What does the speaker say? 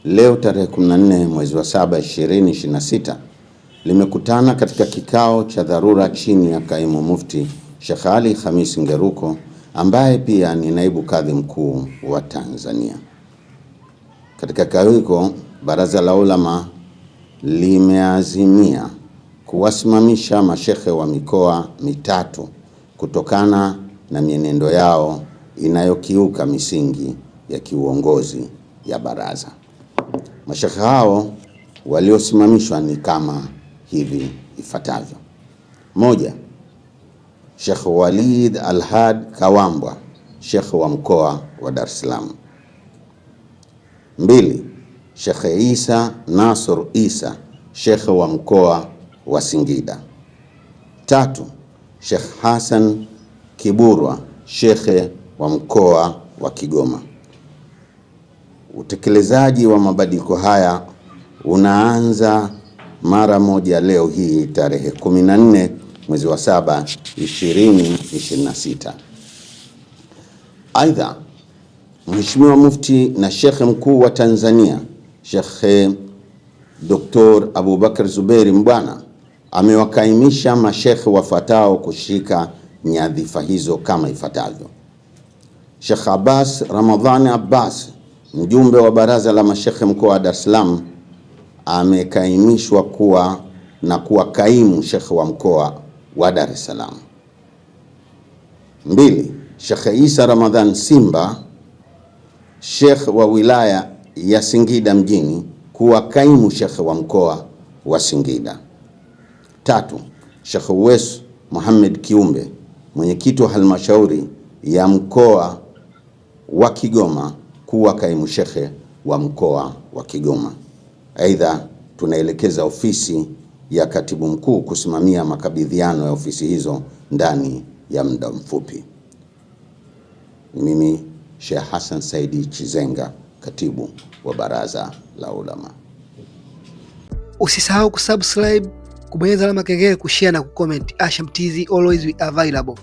leo tarehe 14 mwezi wa 7 2026 limekutana katika kikao cha dharura chini ya Kaimu Mufti Sheikh Ali Khamis Ngeruko ambaye pia ni naibu kadhi mkuu wa Tanzania. Katika kikao hicho, Baraza la Ulama limeazimia kuwasimamisha mashekhe wa mikoa mitatu kutokana na mienendo yao inayokiuka misingi ya kiuongozi ya baraza. Mashekhe hao waliosimamishwa ni kama hivi ifuatavyo: moja, Sheikh Walid Al-Had Kawambwa, Sheikh wa mkoa wa Dar es Salaam. Mbili, Sheikh Isa Nasr Isa, Sheikh wa mkoa wa Singida. Tatu, Sheikh Hassan Kiburwa, Sheikh wa mkoa wa Kigoma. Utekelezaji wa mabadiliko haya unaanza mara moja leo hii tarehe 14 mwezi wa 7 2026. Aidha, Mheshimiwa Mufti na Sheikh Mkuu wa Tanzania Sheikh Dr. Abubakar Zuberi Mbwana amewakaimisha mashekhe wafuatao kushika nyadhifa hizo kama ifuatavyo: Sheikh Abbas Ramadhani Abbas, mjumbe wa Baraza la Mashekhe mkoa wa Dar es Salaam, amekaimishwa kuwa kaimu shekhe wa mkoa wa Dar es Salaam. Mbili, Sheikh Isa Ramadhan Simba, Sheikh wa wilaya ya Singida mjini, kuwa kaimu shekhe wa mkoa wa Singida. Tatu, Sheikh Uwais Muhammad Kiumbe, mwenyekiti wa halmashauri ya mkoa wa Kigoma, kuwa kaimu shekhe wa mkoa wa Kigoma. Aidha, tunaelekeza ofisi ya katibu mkuu kusimamia makabidhiano ya ofisi hizo ndani ya muda mfupi. Mimi Sheikh Hassan Saidi Chizenga, katibu wa Baraza la Ulama. Usisahau kusubscribe, kubonyeza alama kengele, kushare na kucomment. ASHAM TZ, always available.